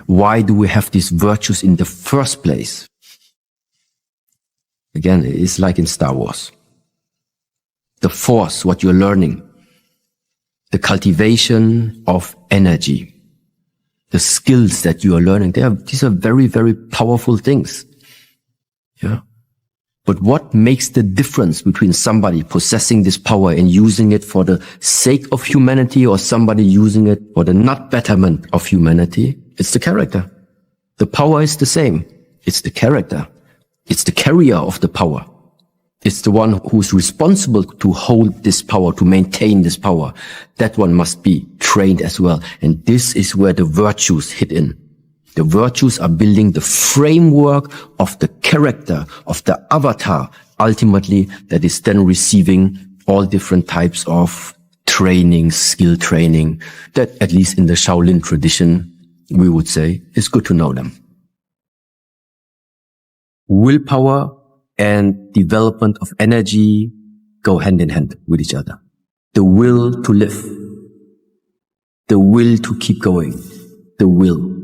Why do we have these virtues in the first place? Again, it's like in Star Wars. The Force, what you're learning, the cultivation of energy, the skills that you are learning, these are very, very powerful things. Yeah. But what makes the difference between somebody possessing this power and using it for the sake of humanity or somebody using it for the not betterment of humanity? It's the character. The power is the same. It's the character. It's the carrier of the power. It's the one who's responsible to hold this power, to maintain this power. That one must be trained as well. And this is where the virtues hit in. The virtues are building the framework of the character, of the avatar, ultimately, that is then receiving all different types of training, skill training, that at least in the Shaolin tradition, we would say, is good to know them. Willpower and development of energy go hand in hand with each other. The will to live, the will to keep going, the will.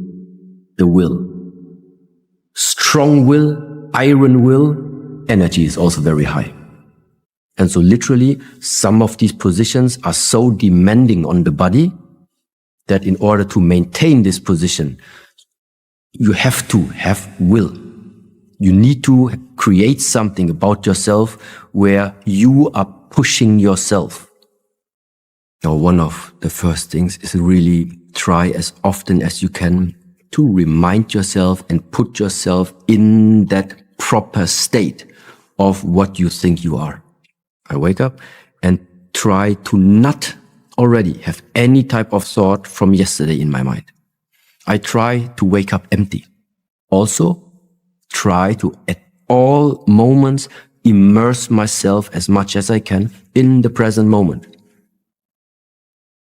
Strong will, iron will, energy is also very high. And so literally, some of these positions are so demanding on the body that in order to maintain this position, you have to have will. You need to create something about yourself where you are pushing yourself. Now, one of the first things is really try as often as you can to remind yourself and put yourself in that proper state of what you think you are. I wake up and try to not already have any type of thought from yesterday in my mind. I try to wake up empty. Also, try to, at all moments, immerse myself as much as I can in the present moment.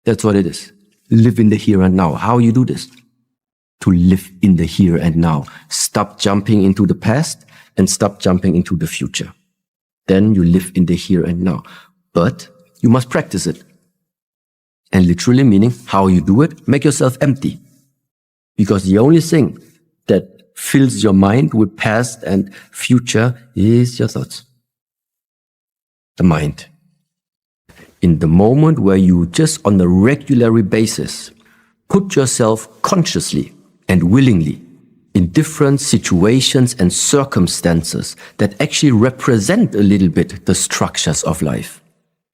That's what it is. Live in the here and now. How you do this? To live in the here and now. Stop jumping into the past and stop jumping into the future. Then you live in the here and now. But you must practice it. And literally meaning how you do it, make yourself empty. Because the only thing that fills your mind with past and future is your thoughts. The mind. In the moment where you just on a regular basis put yourself consciously and willingly in different situations and circumstances that actually represent a little bit the structures of life.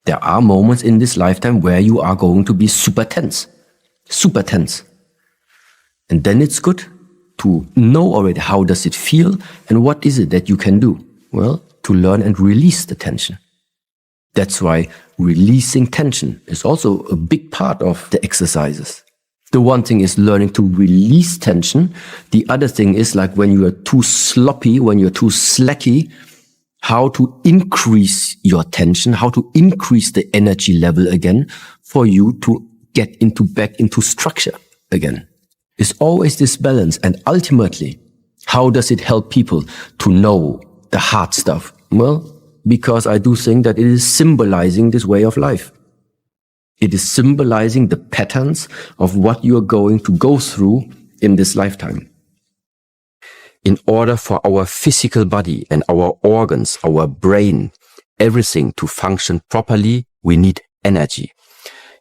There are moments in this lifetime where you are going to be super tense. And then it's good to know already how does it feel and what is it that you can do? Well, to learn and release the tension. That's why releasing tension is also a big part of the exercises. The one thing is learning to release tension. The other thing is like when you are too sloppy, when you're too slacky, how to increase your tension, how to increase the energy level again for you to get back into structure again. It's always this balance. And ultimately, how does it help people to know the hard stuff? Well, because I do think that it is symbolizing this way of life. It is symbolizing the patterns of what you are going to go through in this lifetime. In order for our physical body and our organs, our brain, everything to function properly, we need energy.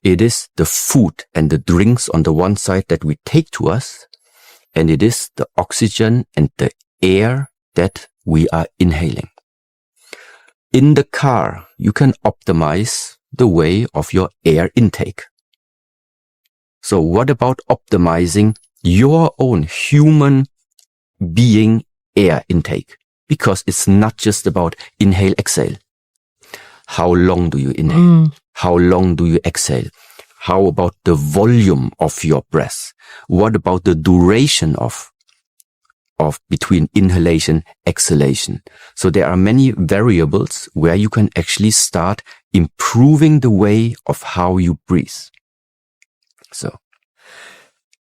It is the food and the drinks on the one side that we take to us, and it is the oxygen and the air that we are inhaling. In the car, you can optimize the way of your air intake. So what about optimizing your own human being air intake? Because it's not just about inhale, exhale. How long do you inhale? How long do you exhale? How about the volume of your breath? What about the duration of between inhalation, exhalation? So there are many variables where you can actually start improving the way of how you breathe. So,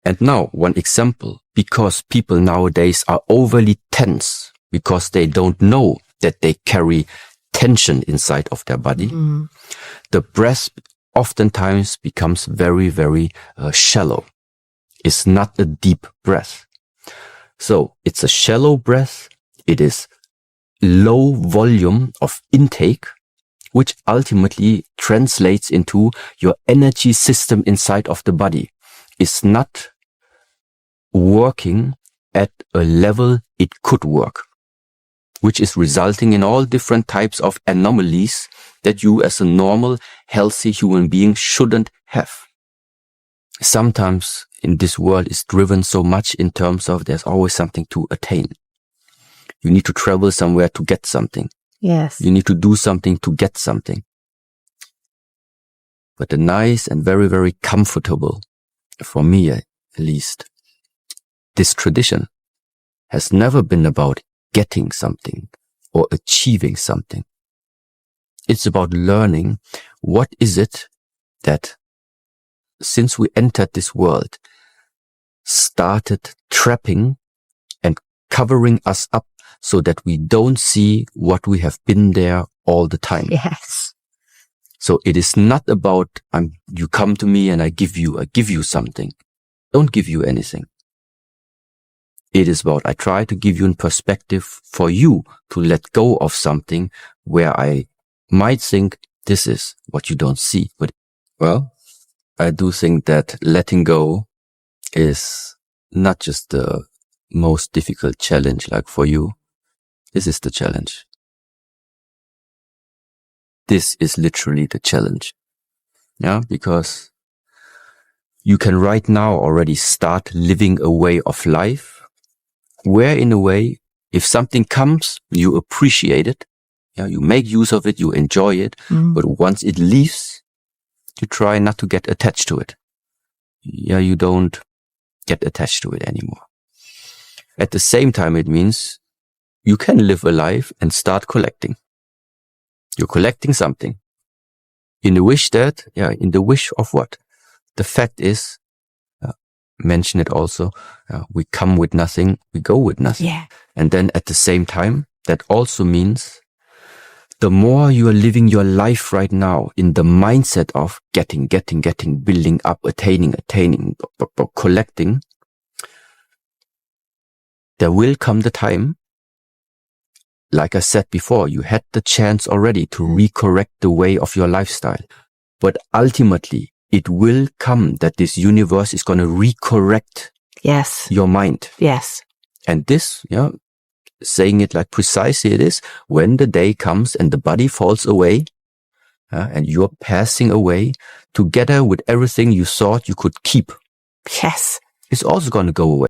and now one example, because people nowadays are overly tense because they don't know that they carry tension inside of their body. The breath oftentimes becomes very, very shallow. It's not a deep breath. So it's a shallow breath. It is low volume of intake, which ultimately translates into your energy system inside of the body is not working at a level it could work, which is resulting in all different types of anomalies that you as a normal, healthy human being shouldn't have. Sometimes in this world is driven so much in terms of there's always something to attain. You need to travel somewhere to get something. Yes. You need to do something to get something. But the nice and very, very comfortable, for me at least, this tradition has never been about getting something or achieving something. It's about learning what is it that since we entered this world started trapping and covering us up so that we don't see what we have been there all the time. Yes. So it is not about you come to me and I give you something. Don't give you anything. It is about I try to give you a perspective for you to let go of something where I might think this is what you don't see. But well, I do think that letting go is not just the most difficult challenge like for you. This is the challenge. This is literally the challenge. Yeah, because you can right now already start living a way of life where in a way, if something comes, you appreciate it. Yeah, you make use of it, you enjoy it. But once it leaves, you try not to get attached to it. Yeah, you don't get attached to it anymore. At the same time, it means you can live a life and start collecting. You're collecting something. In the wish of what? The fact is, mention it also, we come with nothing, we go with nothing. Yeah. And then at the same time, that also means the more you are living your life right now in the mindset of getting, building up, attaining, collecting, there will come the time, like I said before, you had the chance already to recorrect the way of your lifestyle. But ultimately, it will come that this universe is going to recorrect your mind. Yes. And this, saying it like precisely it is, when the day comes and the body falls away, and you're passing away together with everything you thought you could keep. Yes. It's also going to go away.